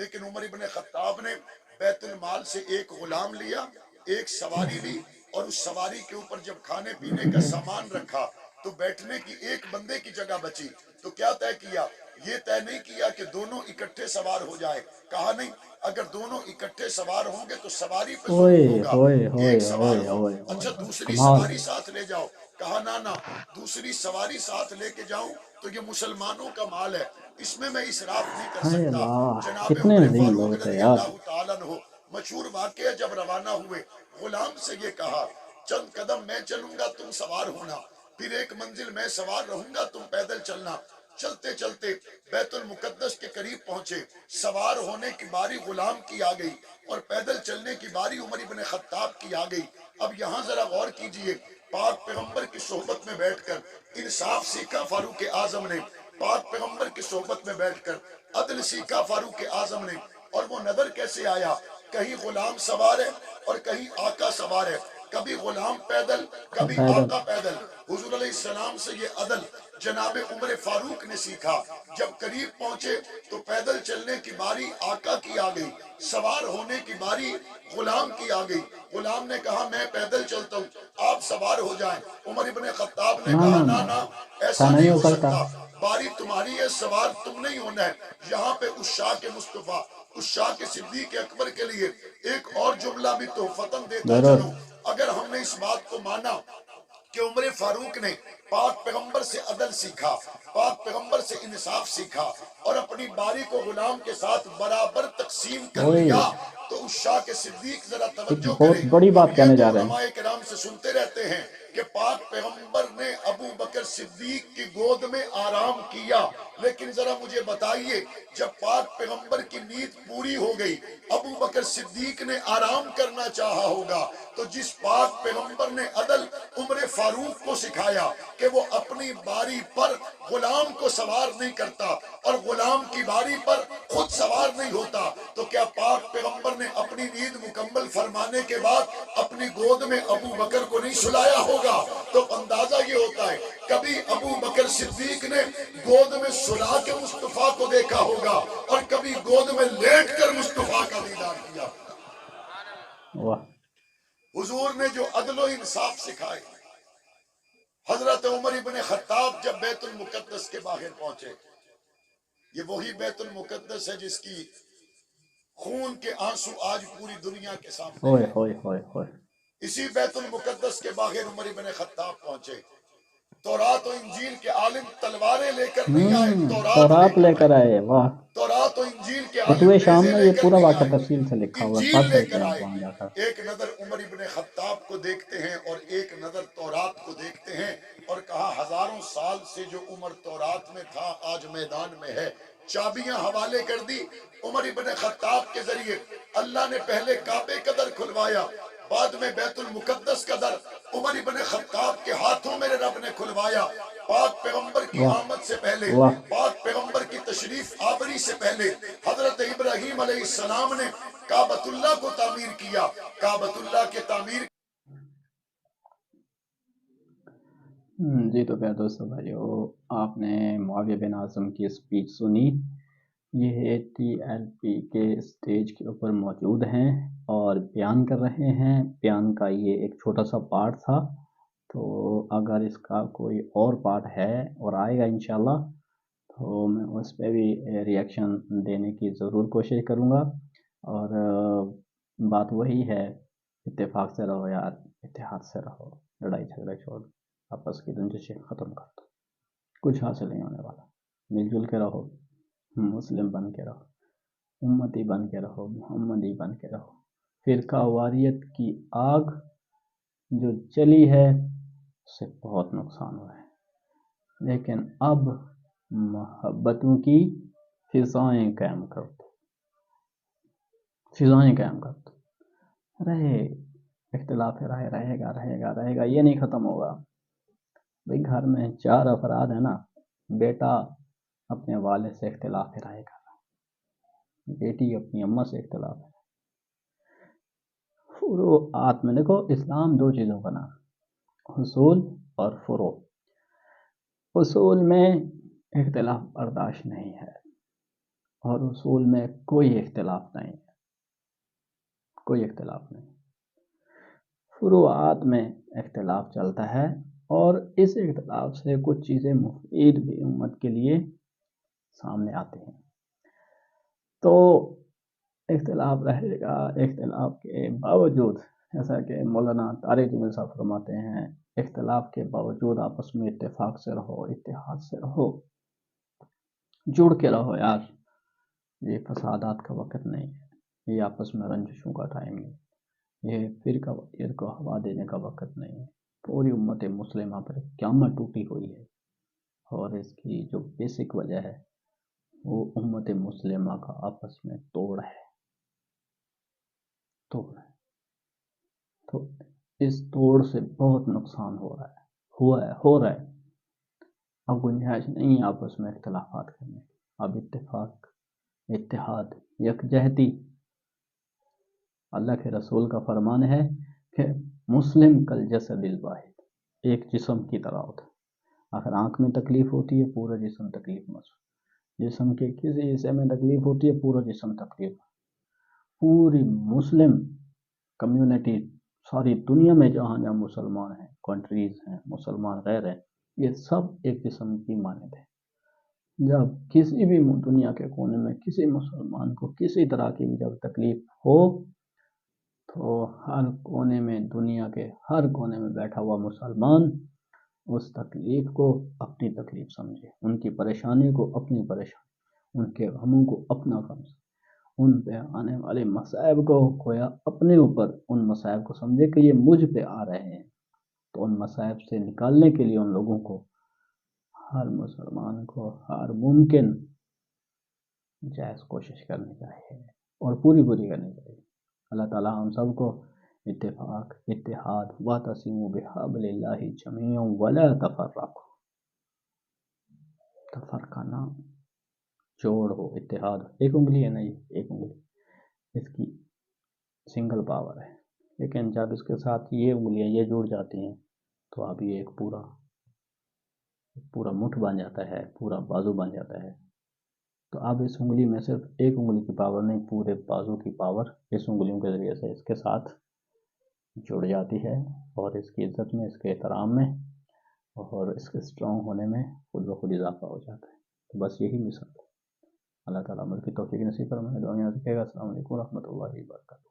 لیکن عمر ابن خطاب نے بیت المال سے ایک غلام لیا، ایک سواری لی، اور اس سواری کے اوپر جب کھانے پینے کا سامان رکھا تو بیٹھنے کی ایک بندے کی جگہ بچی، تو کیا طے کیا؟ یہ طے نہیں کیا کہ دونوں اکٹھے سوار ہو جائے، کہا نہیں، اگر دونوں اکٹھے سوار ہوں گے تو سواری پہ ہوئے ظلم ہوگا، ہوئے ہوئے ایک سوار ہوئے ہو، ہوئے اچھا ہوئے دوسری کمال سواری ساتھ لے جاؤ، کہا نہ دوسری سواری ساتھ لے کے جاؤں تو یہ مسلمانوں کا مال ہے، اس میں اسراف نہیں کر ہے سکتا۔ اللہ، جناب کتنے عمر عظیم فاروق لوگ تھے رضی یار۔ اللہ تعالیٰ عنہ مشہور واقعہ، جب روانہ ہوئے غلام سے یہ کہا چند قدم میں چلوں گا تم سوار ہونا، پھر ایک منزل میں سوار رہوں گا تم پیدل چلنا۔ چلتے چلتے بیت المقدس کے قریب پہنچے، سوار ہونے کی باری غلام کی آ گئی اور پیدل چلنے کی باری عمر ابن خطاب کی آ گئی۔ اب یہاں ذرا غور کیجئے، پاک پیغمبر کی صحبت میں بیٹھ کر انصاف سیکھا فاروق اعظم نے، پاک پیغمبر کی صحبت میں بیٹھ کر عدل سیکھا فاروق اعظم نے، اور وہ نظر کیسے آیا؟ کہیں غلام سوار ہے اور کہیں آقا سوار ہے، کبھی غلام پیدل کبھی پیدل آقا پیدل۔ حضور علیہ السلام سے یہ عدل جناب عمر فاروق نے سیکھا۔ جب قریب پہنچے تو پیدل چلنے کی باری آقا کی آ گئی، سوار ہونے کی باری غلام کی آ گئی۔ غلام نے کہا میں پیدل چلتا ہوں، آپ سوار ہو جائیں۔ عمر ابن خطاب نے نہ کہا نہ نہ نہ نہ، ایسا ایسا نہیں نہیں ہو ہو سکتا۔ سکتا، باری تمہاری ہے، سوار تم نہیں ہونا ہے۔ یہاں پہ اس شاہ کے مصطفیٰ، اس شاہ کے صدیق اکبر کے لیے ایک اور جملہ بھی تحفتاً دیتا ضرور۔ چلوں۔ اگر ہم نے اس بات کو مانا کہ عمر فاروق نے پاک پیغمبر سے عدل سیکھا، پاک پیغمبر سے انصاف سیکھا اور اپنی باری کو غلام کے ساتھ برابر تقسیم کر ہوئے لیا، تو اس شاہ کے صدیق ذرا ایک توجہ بہت کریں۔ بڑی ہم بات یہ کہنے تو جا رہے ہیں۔ علماء کرام سے سنتے رہتے ہیں کہ پاک پیغمبر نے ابو بکر صدیق کی گود میں آرام کیا، لیکن ذرا مجھے بتائیے جب پاک پیغمبر کی نیند پوری ہو گئی، ابو بکر صدیق نے آرام کرنا چاہا ہوگا، تو جس پاک پیغمبر نے عدل عمر فاروق کو سکھایا کہ وہ اپنی باری پر غلام کو سوار نہیں کرتا اور غلام کی باری پر خود سوار نہیں ہوتا، تو کیا پاک پیغمبر نے اپنی نیند مکمل فرمانے کے بعد اپنی گود میں ابو بکر کو نہیں سلایا ہوگا؟ تو اندازہ یہ ہوتا ہے کبھی ابو بکر صدیق نے گود میں سلا کے مصطفیٰ کو دیکھا ہوگا اور کبھی گود میں لیٹ کر مصطفیٰ کا دیدار کیا ہوگا۔ واہ، حضور نے جو عدل و انصاف سکھائے، حضرت عمر ابن خطاب جب بیت المقدس کے باہر پہنچے، یہ وہی بیت المقدس ہے جس کی خون کے آنسو آج پوری دنیا کے سامنے ہوئے ہیں۔ ہوئے ہوئے ہوئے اسی بیت المقدس کے باہر عمر ابن خطاب پہنچے۔ تورات و انجیل کے عالم تلواریں لے کر نہیں آئے، تورات لے تورات لے کر کر آئے۔ آئے، واہ۔ تورات و انجیل کے فتوح عالم شام نیزے میں لے یہ کر پورا نہیں واقعہ آئے، تفصیل سے لکھا ہوا ہے، انجیل پڑھ لے سکتے کر ہیں آپ آئے۔ وہاں جا کر۔ ایک نظر عمر ابن خطاب کو دیکھتے ہیں اور ایک نظر تورات کو دیکھتے ہیں، اور کہا ہزاروں سال سے جو عمر تورات میں تھا آج میدان میں ہے۔ چابیاں حوالے کر دی عمر ابن خطاب کے ذریعے۔ اللہ نے پہلے کعبے کا در کھلوایا، بعد میں بیت المقدس کا در عمر ابن خطاب کے ہاتھوں میرے رب نے کھلوایا۔ پاک پیغمبر کی واہ آمد سے پہلے، واہ، پاک پیغمبر کی تشریف آوری سے پہلے حضرت ابراہیم علیہ السلام نے کعبۃ اللہ کو تعمیر کیا۔ کعبۃ اللہ کے تعمیر جی تو پیارے دوستو بھائیو، آپ نے معاویہ بن اعظم کی اسپیچ سنی۔ یہ TLP کے اسٹیج کے اوپر موجود ہیں اور بیان کر رہے ہیں۔ بیان کا یہ ایک چھوٹا سا پارٹ تھا، تو اگر اس کا کوئی اور پارٹ ہے اور آئے گا انشاءاللہ تو میں اس پہ بھی ریئیکشن دینے کی ضرور کوشش کروں گا۔ اور بات وہی ہے، اتفاق سے رہو یار، اتحاد سے رہو، لڑائی جھگڑے چھوڑ، آپس کی رنجشیں ختم کر دو، کچھ حاصل نہیں ہونے والا۔ مل جل کے رہو، مسلم بن کے رہو، امتی بن کے رہو، محمدی بن کے رہو۔ فرقہ واریت کی آگ جو چلی ہے اس سے بہت نقصان ہوا ہے، لیکن اب محبتوں کی فضائیں قائم کر دو، فضائیں قائم کر دو۔ رہے اختلاف رہے گا، یہ نہیں ختم ہوگا۔ بھئی گھر میں 4 افراد ہیں نا، بیٹا اپنے والد سے اختلاف رائے کر رہا ہے، بیٹی اپنی اماں سے اختلاف ہے، فروعات میں دیکھو اسلام 2 چیزوں کا نام، حصول اور فروع۔ حصول میں اختلاف برداشت نہیں ہے، اور اصول میں کوئی اختلاف نہیں ہے، کوئی اختلاف نہیں، فروعات میں اختلاف چلتا ہے، اور اس اختلاف سے کچھ چیزیں مفید بھی امت کے لیے سامنے آتے ہیں۔ تو اختلاف رہے گا، اختلاف کے باوجود، جیسا کہ مولانا طارق جمیل صاحب فرماتے ہیں، اختلاف کے باوجود آپس میں اتفاق سے رہو، اتحاد سے رہو، جڑ کے رہو یار، یہ فسادات کا وقت نہیں ہے، یہ آپس میں رنجشوں کا ٹائم نہیں، یہ فرقہ واریت کو ہوا دینے کا وقت نہیں ہے۔ پوری امت مسلمہ پر قیامت ٹوٹی ہوئی ہے، اور اس کی جو بیسک وجہ ہے وہ امت مسلمہ کا آپس میں توڑ ہے۔ تو اس توڑ سے بہت نقصان ہو رہا ہے۔ اب گنجائش نہیں ہے آپس میں اختلافات کرنے کی، اب اتفاق، اتحاد، یکجہتی۔ اللہ کے رسول کا فرمان ہے کہ مسلم کالجسد الواحد، ایک جسم کی طرح ہوتا ہے۔ اگر آنکھ میں تکلیف ہوتی ہے پورا جسم تکلیف محسوس، جسم کے کسی حصے میں تکلیف ہوتی ہے پورا جسم تکلیف۔ پوری مسلم کمیونٹی ساری دنیا میں جہاں جہاں مسلمان ہیں، کنٹریز ہیں، مسلمان غیر ہیں، یہ سب ایک جسم کی مانند ہے۔ جب کسی بھی دنیا کے کونے میں کسی مسلمان کو کسی طرح کی جب تکلیف ہو تو ہر کونے میں، دنیا کے ہر کونے میں بیٹھا ہوا مسلمان اس تکلیف کو اپنی تکلیف سمجھے، ان کی پریشانی کو اپنی پریشانی، ان کے غموں کو اپنا غم، ان پہ آنے والے مصائب کو گویا اپنے اوپر ان مصائب کو سمجھے کہ یہ مجھ پہ آ رہے ہیں۔ تو ان مصائب سے نکالنے کے لیے ان لوگوں کو، ہر مسلمان کو ہر ممکن جائز کوشش کرنی چاہیے اور پوری کرنی چاہیے۔ اللہ تعالیٰ ہم سب کو اتفاق، اتحاد، واعتصموا بحبل اللہ جمیعا ولا تفرقوا، تفرقہ نہ، جوڑ ہو، اتحاد ہو۔ ایک انگلی ہے نہیں، ایک انگلی، اس کی سنگل پاور ہے، لیکن جب اس کے ساتھ یہ انگلیاں یہ جڑ جاتی ہیں تو اب یہ ایک پورا مٹھ بن جاتا ہے، پورا بازو بن جاتا ہے۔ تو اب اس انگلی میں صرف ایک انگلی کی پاور نہیں، پورے بازو کی پاور اس انگلیوں کے ذریعے سے اس کے ساتھ جڑ جاتی ہے، اور اس کی عزت میں، اس کے احترام میں اور اس کے اسٹرانگ ہونے میں خود بخود اضافہ ہو جاتا ہے۔ تو بس یہی مثال ہے۔ اللہ تعالیٰ عمل کی توفیق نصیب فرمائے، دعائیں رکھے گا۔ السلام علیکم ورحمۃ اللہ وبرکاتہ۔